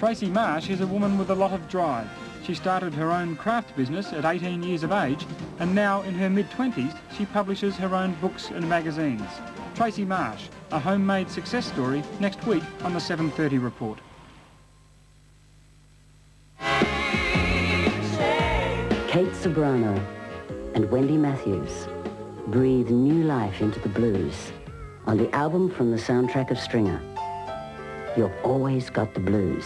Tracy Marsh is a woman with a lot of drive. She started her own craft business at 18 years of age, and now in her mid-20s she publishes her own books and magazines. Tracy Marsh, a homemade success story, next week on the 7:30 report. Kate Sobrano and Wendy Matthews breathe new life into the blues on the album from the soundtrack of Stringer, You've Always Got the Blues.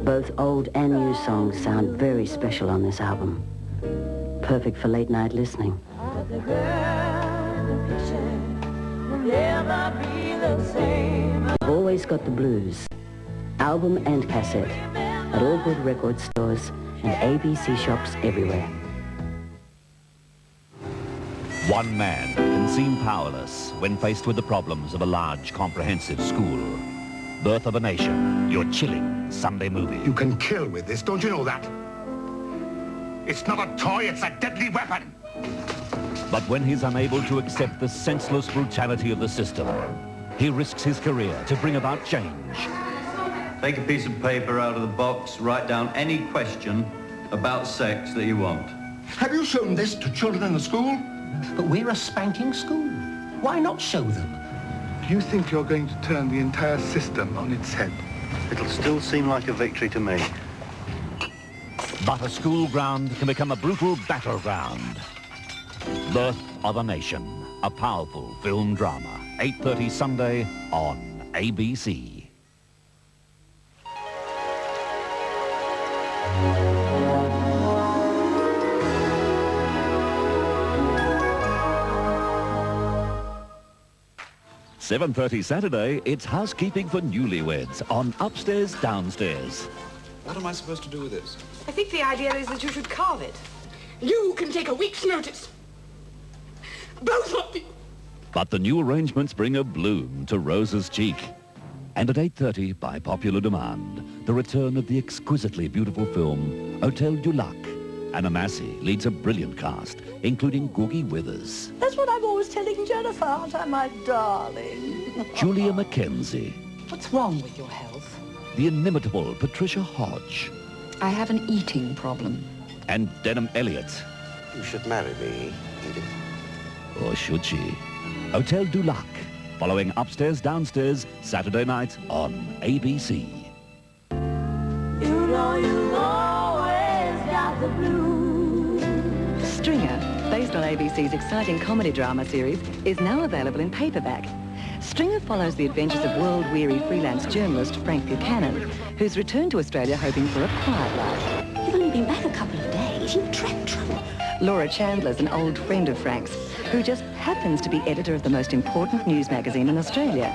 Both old and new songs sound very special on this album. Perfect for late night listening. You've Always Got the Blues. Album and cassette at all good record stores and ABC shops everywhere. One man can seem powerless when faced with the problems of a large, comprehensive school. Birth of a Nation, your chilling Sunday movie. You can kill with this, don't you know that? It's not a toy, it's a deadly weapon. But when he's unable to accept the senseless brutality of the system, he risks his career to bring about change. Take a piece of paper out of the box, write down any question about sex that you want. Have you shown this to children in the school? But we're a spanking school. Why not show them? Do you think you're going to turn the entire system on its head? It'll still seem like a victory to me. But a school ground can become a brutal battleground. Birth of a Nation, a powerful film drama. 8:30 Sunday on ABC. $7:30 Saturday, it's housekeeping for newlyweds on Upstairs, Downstairs. What am I supposed to do with this? I think the idea is that you should carve it. You can take a week's notice. Both of you. But the new arrangements bring a bloom to Rose's cheek. And at 8:30, by popular demand, the return of the exquisitely beautiful film Hotel du Lac. Anna Massey leads a brilliant cast, including Googie Withers. That's what I'm always telling Jennifer, aren't I, my darling? Julia Mackenzie. What's wrong with your health? The inimitable Patricia Hodge. I have an eating problem. And Denham Elliott. You should marry me, Edith. Or should she? Hotel du Lac, following Upstairs, Downstairs, Saturday night on ABC. You know you've always got the blues. Stringer, based on ABC's exciting comedy drama series, is now available in paperback. Stringer follows the adventures of world-weary freelance journalist Frank Buchanan, who's returned to Australia hoping for a quiet life. You've only been back a couple of days. You attract trouble. Laura Chandler's an old friend of Frank's, who just happens to be editor of the most important news magazine in Australia.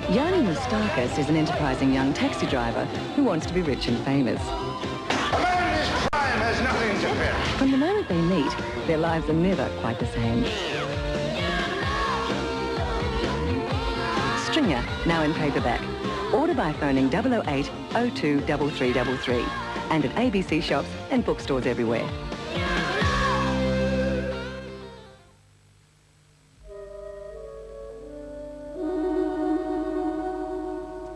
Yanni Moustakis is an enterprising young taxi driver who wants to be rich and famous. America's crime has nothing to fear. From the moment they meet, their lives are never quite the same. Stringer, now in paperback. Order by phoning 008 02 3333 and at ABC shops and bookstores everywhere.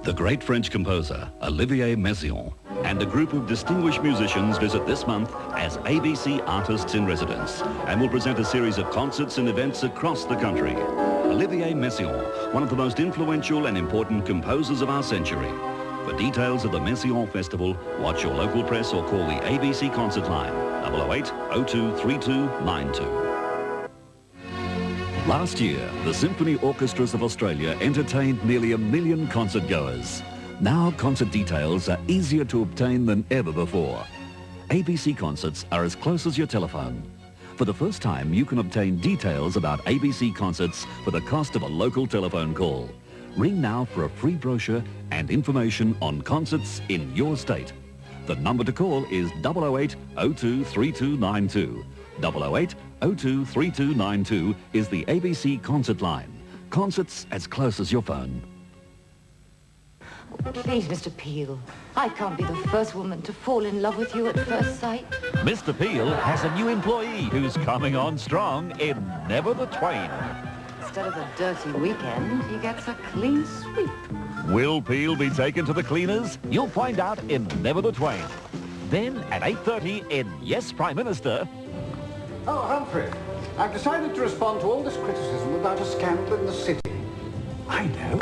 The great French composer, Olivier Messiaen, and a group of distinguished musicians visit this month as ABC Artists in Residence and will present a series of concerts and events across the country. Olivier Messiaen, one of the most influential and important composers of our century. For details of the Messiaen Festival, watch your local press or call the ABC concert line, 008 02 3292. Last year, the Symphony Orchestras of Australia entertained nearly 1 million concert goers. Now concert details are easier to obtain than ever before. ABC concerts are as close as your telephone. For the first time, you can obtain details about ABC concerts for the cost of a local telephone call. Ring now for a free brochure and information on concerts in your state. The number to call is 008 02 3292. 008 02 3292 is the ABC concert line. Concerts as close as your phone. Oh, please, Mr. Peel. I can't be the first woman to fall in love with you at first sight. Mr. Peel has a new employee who's coming on strong in Never the Twain. Instead of a dirty weekend, he gets a clean sweep. Will Peel be taken to the cleaners? You'll find out in Never the Twain. Then at 8:30 in Yes, Prime Minister. Oh, Humphrey, I've decided to respond to all this criticism about a scandal in the city. I know.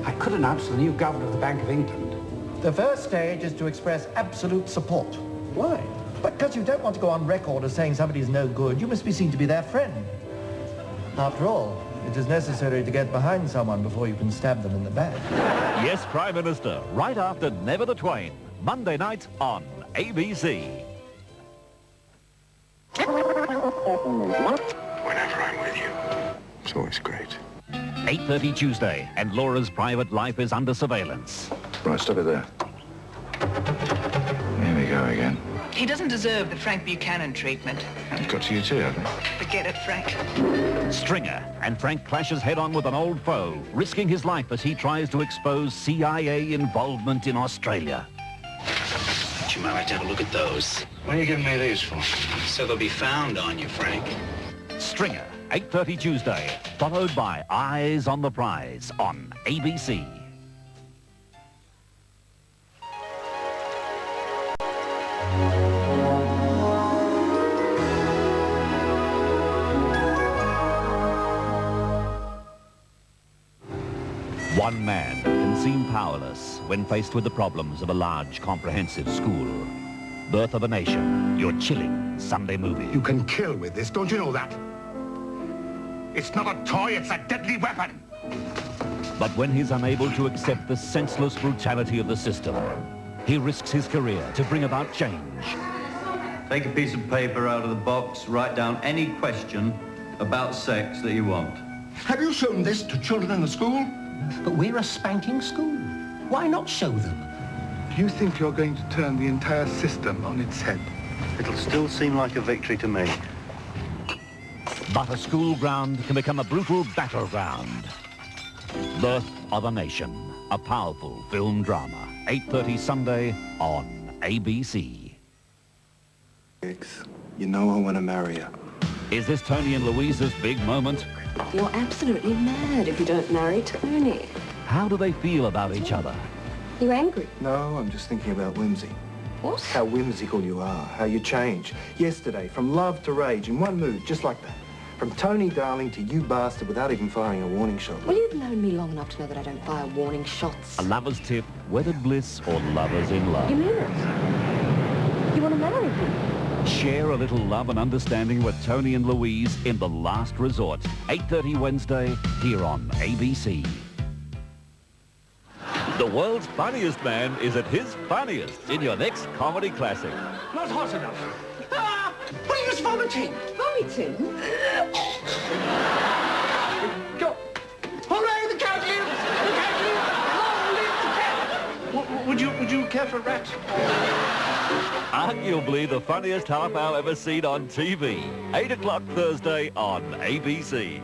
I could announce the new governor of the Bank of England. The first stage is to express absolute support. Why? Because you don't want to go on record as saying somebody's no good. You must be seen to be their friend. After all, it is necessary to get behind someone before you can stab them in the back. Yes, Prime Minister, right after Never the Twain, Monday night on ABC. Whenever I'm with you, it's always great. 8:30 Tuesday, and Laura's private life is under surveillance. Right, stop it there. Here we go again. He doesn't deserve the Frank Buchanan treatment. It's got to you too, hasn't it? Forget it, Frank. Stringer, and Frank clashes head-on with an old foe, risking his life as he tries to expose CIA involvement in Australia. You might like to have a look at those. What are you giving me these for? So they'll be found on you, Frank. Stringer, 8:30 Tuesday, followed by Eyes on the Prize on ABC. One man can seem powerless when faced with the problems of a large, comprehensive school. Birth of a Nation, your chilling Sunday movie. You can kill with this, don't you know that? It's not a toy, it's a deadly weapon. But when he's unable to accept the senseless brutality of the system, he risks his career to bring about change. Take a piece of paper out of the box, write down any question about sex that you want. Have you shown this to children in the school? But we're a spanking school. Why not show them? Do you think you're going to turn the entire system on its head? It'll still seem like a victory to me. But a school ground can become a brutal battleground. Birth of a Nation, a powerful film drama. 8:30 Sunday on ABC. You know I want to marry her. Is this Tony and Louisa's big moment? You're absolutely mad if you don't marry Tony. How do they feel about each other? You angry? No, I'm just thinking about whimsy. What? How whimsical you are, how you change. Yesterday, from love to rage, in one move, just like that. From Tony darling to you bastard without even firing a warning shot. Well, you've known me long enough to know that I don't fire warning shots. A lover's tip, weathered bliss or lovers in love? You mean it? You want to marry me? Share a little love and understanding with Tony and Louise in The Last Resort. 8:30 Wednesday, here on ABC. The world's funniest man is at his funniest in your next comedy classic. Not hot enough. Ah! What are you vomiting? Vomiting? Go. Hooray, the cat lives! The cat lives! Long live the cat! Would you care for a rat? Arguably the funniest half hour ever seen on TV. 8 o'clock Thursday on ABC.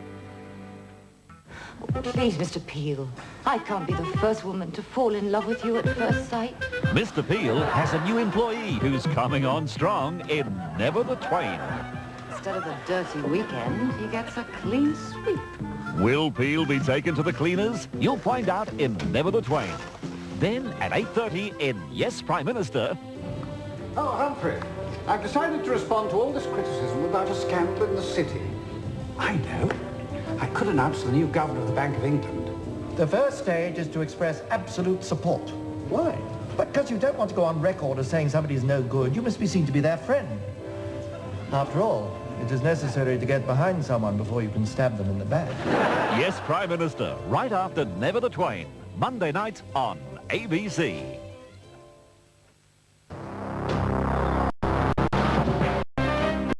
Oh, please, Mr. Peel. I can't be the first woman to fall in love with you at first sight. Mr. Peel has a new employee who's coming on strong in Never the Twain. Instead of a dirty weekend, he gets a clean sweep. Will Peel be taken to the cleaners? You'll find out in Never the Twain. Then at 8:30 in Yes, Prime Minister. Oh, Humphrey, I've decided to respond to all this criticism about a scandal in the city. I know. I could announce the new governor of the Bank of England. The first stage is to express absolute support. Why? Because you don't want to go on record as saying somebody's no good. You must be seen to be their friend. After all, it is necessary to get behind someone before you can stab them in the back. Yes, Prime Minister, right after Never the Twain, Monday night on ABC.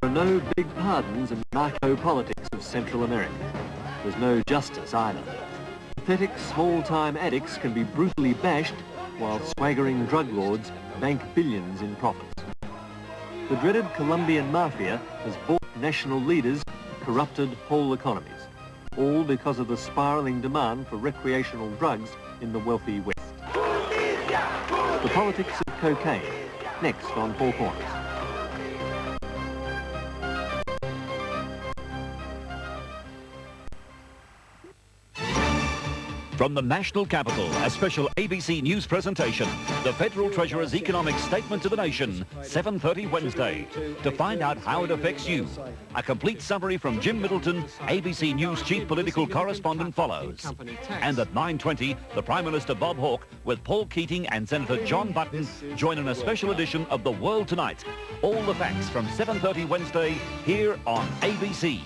There are no big pardons in narco-politics of Central America. There's no justice either. Pathetic small-time addicts can be brutally bashed while swaggering drug lords bank billions in profits. The dreaded Colombian mafia has bought national leaders, corrupted whole economies, all because of the spiralling demand for recreational drugs in the wealthy West. The politics of cocaine, next on Four Corners. From the national capital, a special ABC News presentation. The Federal Treasurer's Economic Statement to the Nation, 7:30 Wednesday. To find out how it affects you, a complete summary from Jim Middleton, ABC News Chief Political Correspondent, follows. And at 9:20, the Prime Minister Bob Hawke with Paul Keating and Senator John Button join in a special edition of The World Tonight. All the facts from 7:30 Wednesday here on ABC.